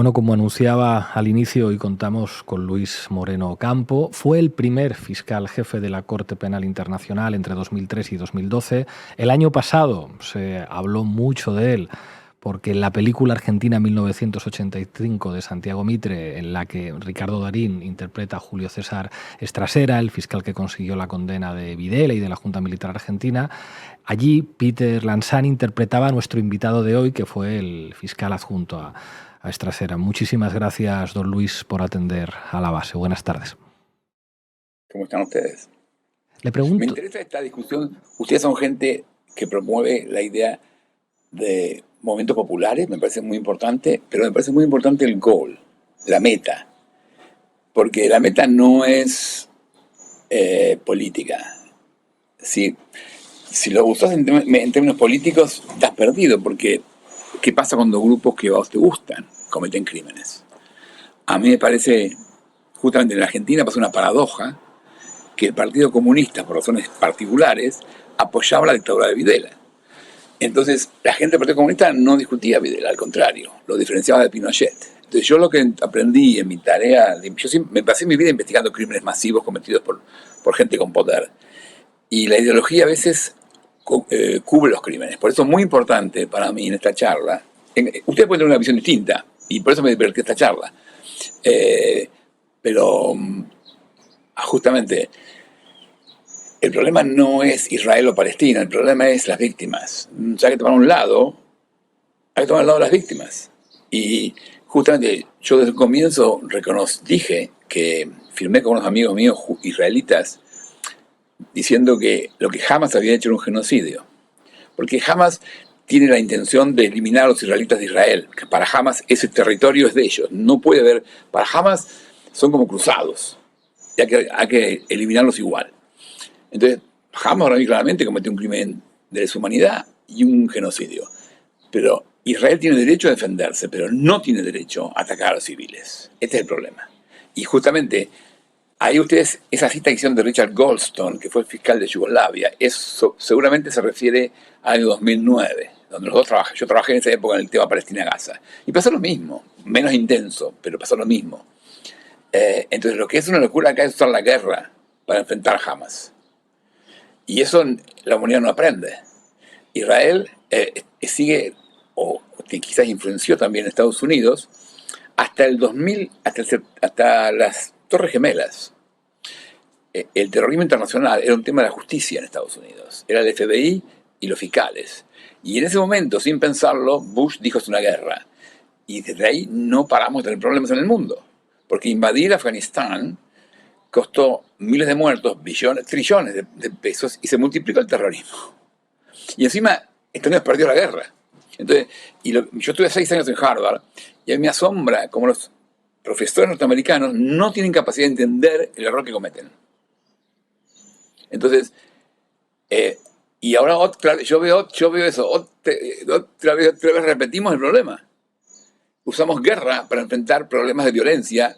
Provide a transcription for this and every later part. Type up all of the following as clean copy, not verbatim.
Bueno, como anunciaba al inicio, hoy contamos con Luis Moreno Ocampo. Fue el primer fiscal jefe de la Corte Penal Internacional entre 2003 y 2012. El año pasado se habló mucho de él porque la película argentina 1985 de Santiago Mitre, en la que Ricardo Darín interpreta a Julio César Estrasera, el fiscal que consiguió la condena de Videla y de la Junta Militar Argentina, allí Peter Lanzani interpretaba a nuestro invitado de hoy, que fue el fiscal adjunto a Estrasera. Muchísimas gracias, don Luis, por atender a la base. Buenas tardes. ¿Cómo están ustedes? Le pregunto... Me interesa esta discusión. Ustedes son gente que promueve la idea de movimientos populares, me parece muy importante, pero me parece muy importante el goal, la meta. Porque la meta no es política. Si lo usas en términos políticos, estás perdido, porque ¿qué pasa cuando grupos que a vos te gustan cometen crímenes? A mí me parece, justamente en la Argentina pasa una paradoja, que el Partido Comunista, por razones particulares, apoyaba la dictadura de Videla. Entonces, la gente del Partido Comunista no discutía a Videla, al contrario, lo diferenciaba de Pinochet. Entonces, yo lo que aprendí en mi tarea, me pasé mi vida investigando crímenes masivos cometidos por gente con poder. Y la ideología a veces cubre los crímenes. Por eso es muy importante para mí en esta charla. Ustedes pueden tener una visión distinta, y por eso me divertí esta charla. Pero justamente, el problema no es Israel o Palestina, el problema es las víctimas. Ya que tomar un lado, hay que tomar el lado de las víctimas. Y justamente yo desde el comienzo dije que firmé con unos amigos míos israelitas diciendo que lo que Hamas había hecho era un genocidio. Porque Hamas tiene la intención de eliminar a los israelitas de Israel, que para Hamas ese territorio es de ellos. No puede haber, para Hamas son como cruzados. Y hay que eliminarlos igual. Entonces, Hamas ahora claramente cometió un crimen de deshumanidad y un genocidio. Pero Israel tiene derecho a defenderse, pero no tiene derecho a atacar a los civiles. Este es el problema. Y justamente, ahí ustedes, esa cita que hicieron de Richard Goldstone, que fue el fiscal de Yugoslavia, eso seguramente se refiere al año 2009, donde los dos trabajan. Yo trabajé en esa época en el tema Palestina-Gaza. Y pasó lo mismo, menos intenso, pero pasó lo mismo. Entonces, lo que es una locura acá es usar la guerra para enfrentar a Hamas. Y eso la humanidad no aprende. Israel sigue, o quizás influenció también a Estados Unidos, hasta el 2000, hasta las Torres Gemelas. El terrorismo internacional era un tema de la justicia en Estados Unidos. Era el FBI y los fiscales. Y en ese momento, sin pensarlo, Bush dijo es una guerra. Y desde ahí no paramos de tener problemas en el mundo. Porque invadir Afganistán costó miles de muertos, trillones de pesos, y se multiplicó el terrorismo. Y encima, Estados Unidos perdió la guerra. Entonces, yo estuve 6 años en Harvard, y a mí me asombra cómo los profesores norteamericanos no tienen capacidad de entender el error que cometen. Entonces, y ahora yo veo eso, otra vez repetimos el problema. Usamos guerra para enfrentar problemas de violencia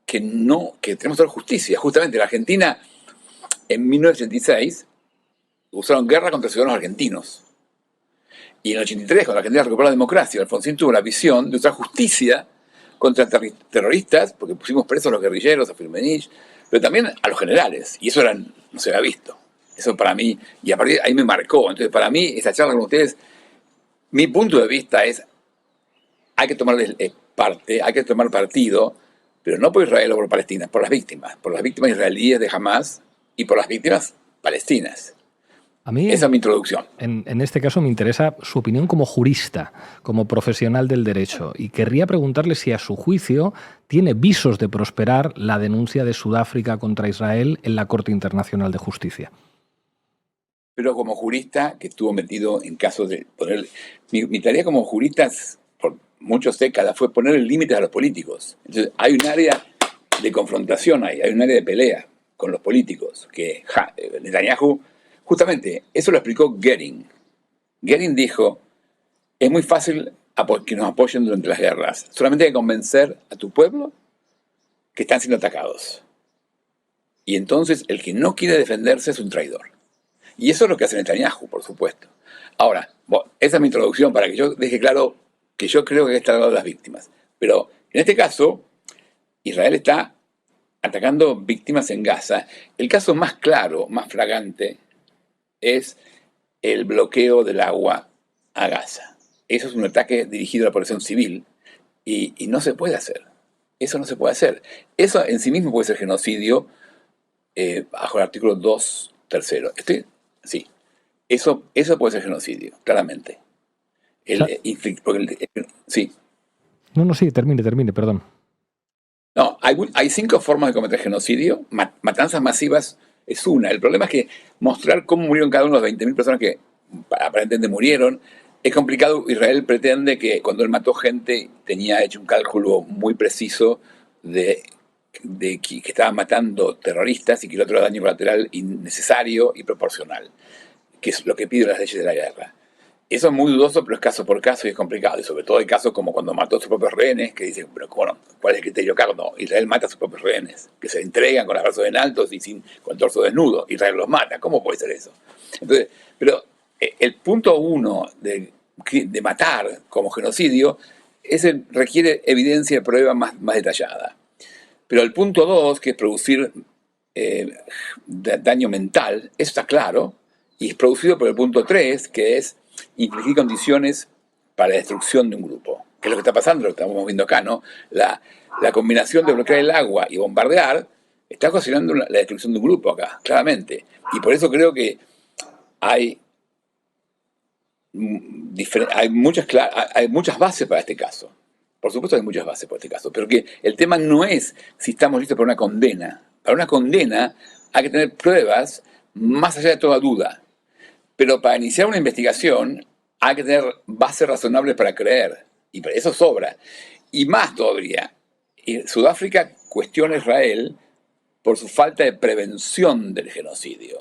que tenemos que hacer justicia. Justamente la Argentina, en 1986, usaron guerra contra ciudadanos argentinos. Y en el 83, cuando la Argentina recuperó la democracia, Alfonsín tuvo la visión de usar justicia contra terroristas, porque pusimos presos a los guerrilleros, a Firmenich, pero también a los generales. Y eso no se había visto. Eso para mí, y a partir de ahí me marcó. Entonces, para mí, esta charla con ustedes, mi punto de vista es, hay que tomar parte, hay que tomar partido, pero no por Israel o por Palestina, por las víctimas israelíes de Hamas y por las víctimas palestinas. A mí, esa es mi introducción. En este caso me interesa su opinión como jurista, como profesional del derecho, y querría preguntarle si a su juicio tiene visos de prosperar la denuncia de Sudáfrica contra Israel en la Corte Internacional de Justicia. Pero como jurista que estuvo metido en casos de poner... Mi tarea como jurista por muchas décadas fue poner límites a los políticos. Entonces hay un área de confrontación hay un área de pelea con los políticos, que Netanyahu... Justamente, eso lo explicó Goering. Goering dijo, es muy fácil que nos apoyen durante las guerras. Solamente hay que convencer a tu pueblo que están siendo atacados. Y entonces el que no quiere defenderse es un traidor. Y eso es lo que hace Netanyahu, por supuesto. Ahora, esa es mi introducción para que yo deje claro que yo creo que está al lado de las víctimas. Pero en este caso, Israel está atacando víctimas en Gaza. El caso más claro, más flagrante, es el bloqueo del agua a Gaza. Eso es un ataque dirigido a la población civil y no se puede hacer. Eso no se puede hacer. Eso en sí mismo puede ser genocidio bajo el artículo 2, tercero. Sí. Eso puede ser genocidio, claramente. Sí. No, sí, termine, perdón. No, hay 5 formas de cometer genocidio. Matanzas masivas es una. El problema es que mostrar cómo murieron cada uno de las 20.000 personas que aparentemente murieron es complicado. Israel pretende que cuando él mató gente tenía hecho un cálculo muy preciso de que estaba matando terroristas y que el otro era daño colateral innecesario y proporcional, que es lo que piden las leyes de la guerra. Eso es muy dudoso, pero es caso por caso y es complicado. Y sobre todo hay casos como cuando mató a sus propios rehenes, que dicen, pero bueno, ¿cuál es el criterio acá? No, Israel mata a sus propios rehenes, que se entregan con los brazos en alto y con el torso desnudo. Israel los mata. ¿Cómo puede ser eso? Entonces, pero el punto 1 de matar como genocidio, ese requiere evidencia de prueba más detallada. Pero el punto 2, que es producir daño mental, eso está claro, y es producido por el punto 3, que es infligir condiciones para la destrucción de un grupo, que es lo que está pasando, lo que estamos viendo acá, ¿no? La combinación de bloquear el agua y bombardear está ocasionando la destrucción de un grupo acá, claramente. Y por eso creo que hay muchas bases para este caso. Por supuesto hay muchas bases para este caso, pero que el tema no es si estamos listos para una condena. Para una condena hay que tener pruebas más allá de toda duda. Pero para iniciar una investigación hay que tener bases razonables para creer. Y para eso sobra. Y más todavía, Sudáfrica cuestiona a Israel por su falta de prevención del genocidio.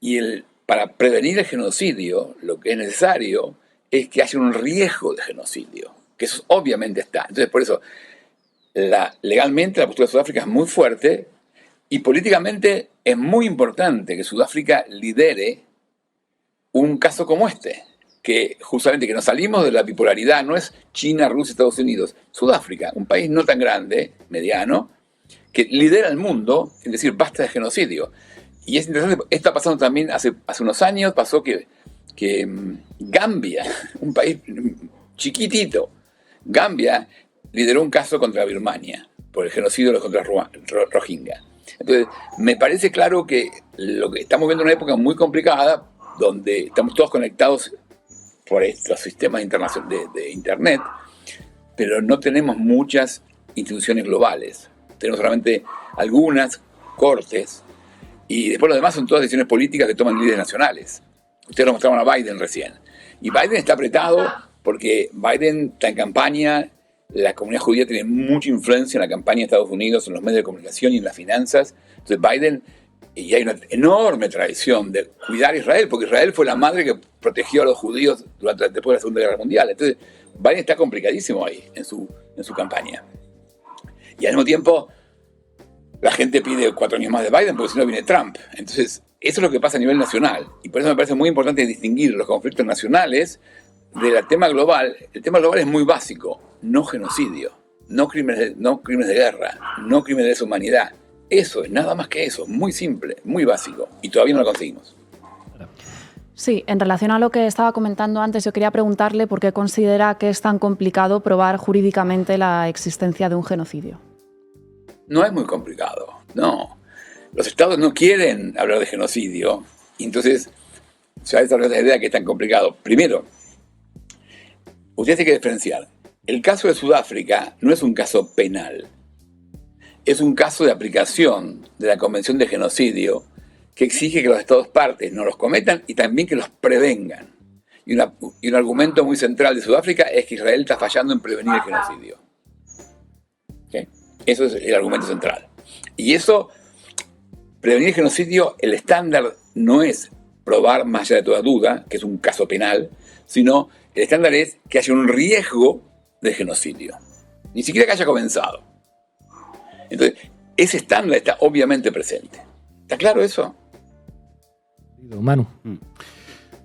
Y para prevenir el genocidio, lo que es necesario es que haya un riesgo de genocidio. Que eso obviamente está. Entonces, por eso, legalmente la postura de Sudáfrica es muy fuerte y políticamente es muy importante que Sudáfrica lidere un caso como este, que justamente que nos salimos de la bipolaridad, no es China, Rusia, Estados Unidos, Sudáfrica, un país no tan grande, mediano, que lidera el mundo en decir basta de genocidio. Y es interesante, esto está pasando también hace unos años, pasó que Gambia, un país chiquitito, Gambia lideró un caso contra Birmania por el genocidio de los contra Rohingya. Entonces, me parece claro que lo que estamos viendo en una época muy complicada, donde estamos todos conectados por estos sistemas de Internet, pero no tenemos muchas instituciones globales. Tenemos solamente algunas cortes, y después lo demás son todas decisiones políticas que toman líderes nacionales. Ustedes lo mostraron a Biden recién. Y Biden está apretado porque Biden está en campaña, la comunidad judía tiene mucha influencia en la campaña de Estados Unidos, en los medios de comunicación y en las finanzas. Entonces Biden, y hay una enorme tradición de cuidar a Israel, porque Israel fue la madre que protegió a los judíos después de la Segunda Guerra Mundial. Entonces Biden está complicadísimo ahí en su campaña. Y al mismo tiempo, la gente pide 4 años más de Biden porque si no viene Trump. Entonces, eso es lo que pasa a nivel nacional. Y por eso me parece muy importante distinguir los conflictos nacionales del tema global. El tema global es muy básico. No genocidio, no crímenes de guerra, no crímenes de lesa humanidad. Eso es nada más que eso, muy simple, muy básico. Y todavía no lo conseguimos. Sí, en relación a lo que estaba comentando antes, yo quería preguntarle por qué considera que es tan complicado probar jurídicamente la existencia de un genocidio. No es muy complicado, no. Los estados no quieren hablar de genocidio, y entonces se ha desarrollado la idea que es tan complicado. Primero, usted tiene que diferenciar. El caso de Sudáfrica no es un caso penal, es un caso de aplicación de la Convención de Genocidio que exige que los estados partes no los cometan y también que los prevengan. Y un argumento muy central de Sudáfrica es que Israel está fallando en prevenir el genocidio. ¿Okay? Eso es el argumento central. Y eso, prevenir el genocidio, el estándar no es probar más allá de toda duda, que es un caso penal, sino el estándar es que haya un riesgo de genocidio. Ni siquiera que haya comenzado. Entonces, ese estándar está obviamente presente. ¿Está claro eso? Manu.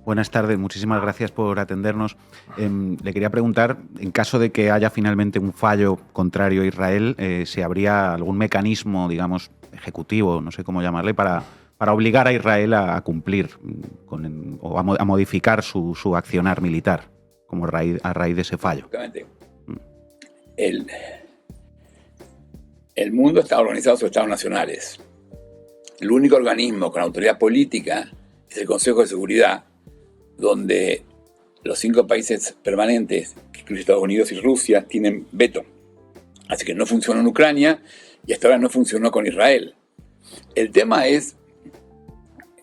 Buenas tardes, muchísimas gracias por atendernos. Le quería preguntar, en caso de que haya finalmente un fallo contrario a Israel, si habría algún mecanismo, digamos, ejecutivo, no sé cómo llamarle, para obligar a Israel a cumplir o a modificar su accionar militar, como a raíz de ese fallo. Exactamente. El mundo está organizado sobre estados nacionales. El único organismo con autoridad política es el Consejo de Seguridad, donde los 5 países permanentes, que incluyen Estados Unidos y Rusia, tienen veto. Así que no funcionó en Ucrania y hasta ahora no funcionó con Israel. El tema es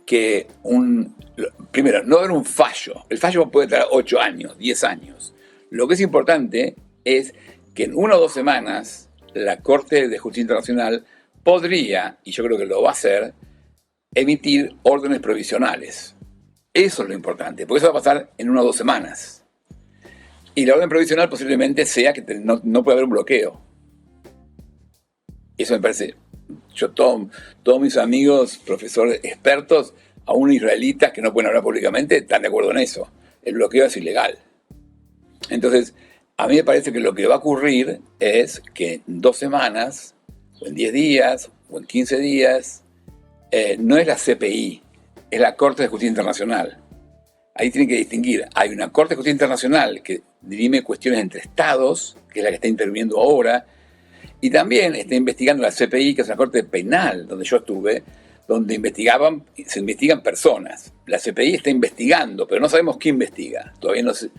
que, primero, no haber un fallo. El fallo puede tardar 8 años, 10 años. Lo que es importante es que en 1 o 2 semanas la Corte de Justicia Internacional podría, y yo creo que lo va a hacer, emitir órdenes provisionales. Eso es lo importante, porque eso va a pasar en 1 o 2 semanas. Y la orden provisional posiblemente sea que no puede haber un bloqueo. Eso me parece... Todos mis amigos, profesores, expertos, aún israelitas que no pueden hablar públicamente, están de acuerdo en eso. El bloqueo es ilegal. Entonces, a mí me parece que lo que va a ocurrir es que en 2 semanas, o en 10 días, o en 15 días, no es la CPI, es la Corte de Justicia Internacional. Ahí tienen que distinguir. Hay una Corte de Justicia Internacional que dirime cuestiones entre estados, que es la que está interviniendo ahora, y también está investigando la CPI, que es una corte penal, donde yo estuve, donde se investigan personas. La CPI está investigando, pero no sabemos quién investiga. Todavía no sé.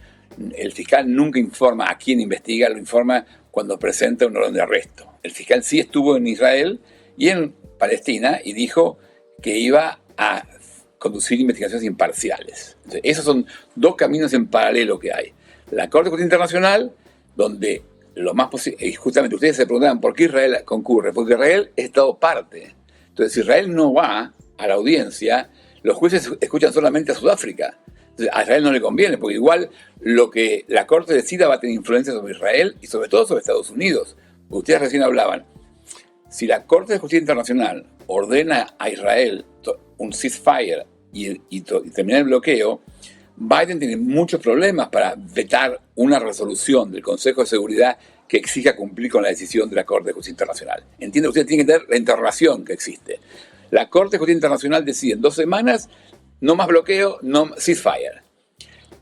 El fiscal nunca informa a quién investiga, lo informa cuando presenta un orden de arresto. El fiscal sí estuvo en Israel y en Palestina y dijo que iba a conducir investigaciones imparciales. Entonces, esos son 2 caminos en paralelo que hay. La Corte de Justicia Internacional, donde lo más posible, y justamente ustedes se preguntaban por qué Israel concurre, porque Israel es Estado parte. Entonces, si Israel no va a la audiencia, los jueces escuchan solamente a Sudáfrica. Entonces, a Israel no le conviene, porque igual lo que la Corte decida va a tener influencia sobre Israel y sobre todo sobre Estados Unidos. Ustedes recién hablaban, si la Corte de Justicia Internacional ordena a Israel un ceasefire y terminar el bloqueo, Biden tiene muchos problemas para vetar una resolución del Consejo de Seguridad que exija cumplir con la decisión de la Corte de Justicia Internacional. Entiende, usted tiene que tener la interrelación que existe. La Corte de Justicia Internacional decide en 2 semanas, no más bloqueo, no ceasefire.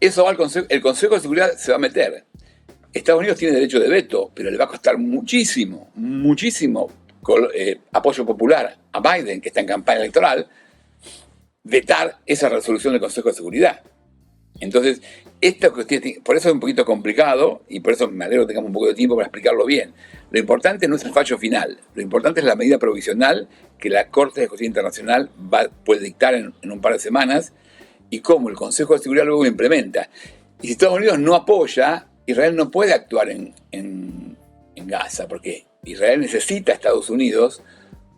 Eso va al Consejo, el Consejo de Seguridad se va a meter. Estados Unidos tiene derecho de veto, pero le va a costar muchísimo apoyo popular a Biden, que está en campaña electoral, vetar esa resolución del Consejo de Seguridad. Entonces, esta cuestión, por eso es un poquito complicado y por eso me alegro que tengamos un poco de tiempo para explicarlo bien. Lo importante no es el fallo final, lo importante es la medida provisional que la Corte de Justicia Internacional puede dictar en un par de semanas y cómo el Consejo de Seguridad luego lo implementa. Y si Estados Unidos no apoya, Israel no puede actuar en Gaza, porque Israel necesita a Estados Unidos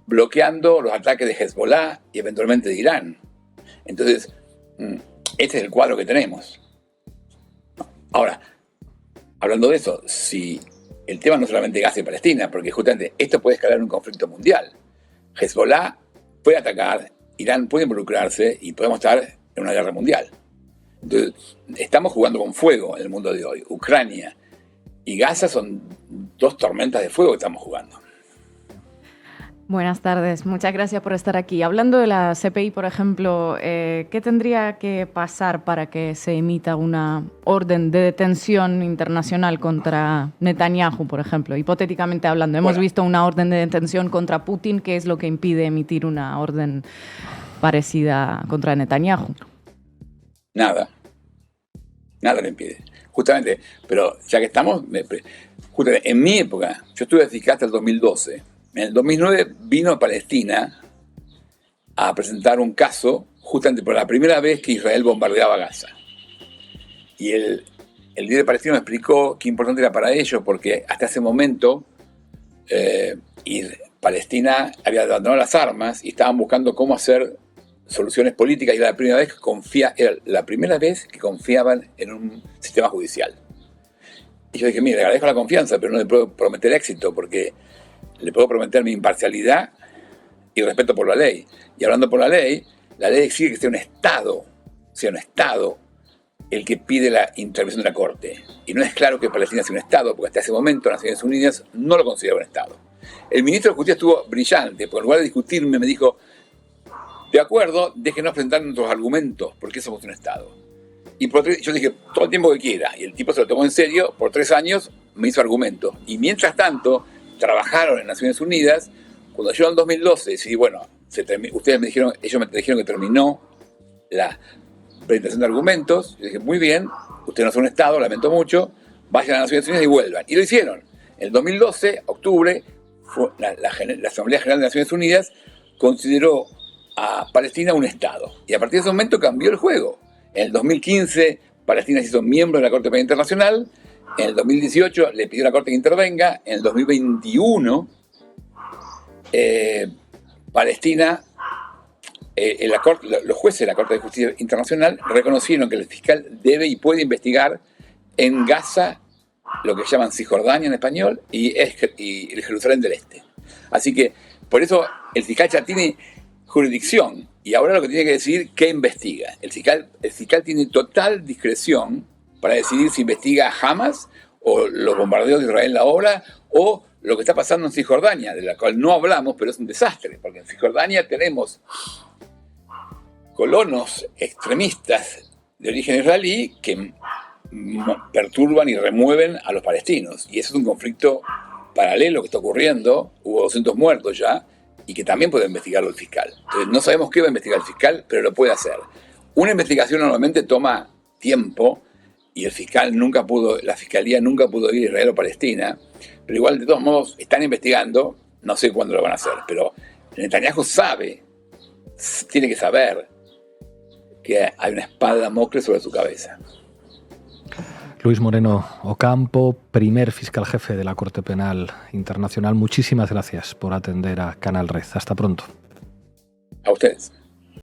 bloqueando los ataques de Hezbollah y eventualmente de Irán. Entonces, este es el cuadro que tenemos. Ahora, hablando de eso, si el tema no es solamente Gaza y Palestina, porque justamente esto puede escalar en un conflicto mundial. Hezbollah puede atacar, Irán puede involucrarse y podemos estar en una guerra mundial. Entonces, estamos jugando con fuego en el mundo de hoy. Ucrania y Gaza son 2 tormentas de fuego que estamos jugando. Buenas tardes, muchas gracias por estar aquí. Hablando de la CPI, por ejemplo, ¿qué tendría que pasar para que se emita una orden de detención internacional contra Netanyahu, por ejemplo? Hipotéticamente hablando, hemos visto una orden de detención contra Putin, ¿qué es lo que impide emitir una orden parecida contra Netanyahu? Nada le impide. Justamente, pero ya que estamos, justamente en mi época, yo estuve fiscal hasta el 2012. En el 2009 vino a Palestina a presentar un caso justamente por la primera vez que Israel bombardeaba Gaza. Y el líder palestino me explicó qué importante era para ellos, porque hasta ese momento Palestina había abandonado las armas y estaban buscando cómo hacer soluciones políticas, y era la primera vez que confiaban en un sistema judicial. Y yo dije, mire, le agradezco la confianza, pero no le puedo prometer éxito, porque le puedo prometer mi imparcialidad y respeto por la ley. Y hablando por la ley exige que sea un Estado sea un Estado el que pide la intervención de la Corte. Y no es claro que Palestina sea un Estado, porque hasta ese momento Naciones Unidas no lo consideraba un Estado. El ministro de Justicia estuvo brillante, porque en lugar de discutirme me dijo, de acuerdo, déjenos presentar nuestros argumentos, porque somos un Estado. Y yo dije, todo el tiempo que quiera. Y el tipo se lo tomó en serio, por 3 años me hizo argumentos. Y mientras tanto, trabajaron en Naciones Unidas. Cuando yo en 2012 decidí, bueno, ellos me dijeron que terminó la presentación de argumentos. Yo dije, muy bien, ustedes no son un Estado, lamento mucho, vayan a Naciones Unidas y vuelvan. Y lo hicieron. En el 2012, octubre, la Asamblea General de Naciones Unidas consideró a Palestina un Estado. Y a partir de ese momento cambió el juego. En el 2015, Palestina se hizo miembro de la Corte Penal Internacional. En el 2018 le pidió a la Corte que intervenga. En el 2021, Palestina, los jueces de la Corte de Justicia Internacional reconocieron que el fiscal debe y puede investigar en Gaza, lo que llaman Cisjordania en español, y el Jerusalén del Este. Así que, por eso, el fiscal ya tiene jurisdicción, y ahora lo que tiene que decidir qué investiga. El fiscal tiene total discreción para decidir si investiga a Hamas, o los bombardeos de Israel ahora, o lo que está pasando en Cisjordania, de la cual no hablamos, pero es un desastre, porque en Cisjordania tenemos colonos extremistas de origen israelí que perturban y remueven a los palestinos. Y eso es un conflicto paralelo que está ocurriendo, hubo 200 muertos ya, y que también puede investigarlo el fiscal. Entonces, no sabemos qué va a investigar el fiscal, pero lo puede hacer. Una investigación normalmente toma tiempo, y la Fiscalía nunca pudo ir a Israel o Palestina, pero igual, de todos modos, están investigando, no sé cuándo lo van a hacer, pero Netanyahu tiene que saber que hay una espada de Damocles sobre su cabeza. Luis Moreno Ocampo, primer fiscal jefe de la Corte Penal Internacional, muchísimas gracias por atender a Canal Red. Hasta pronto. A ustedes.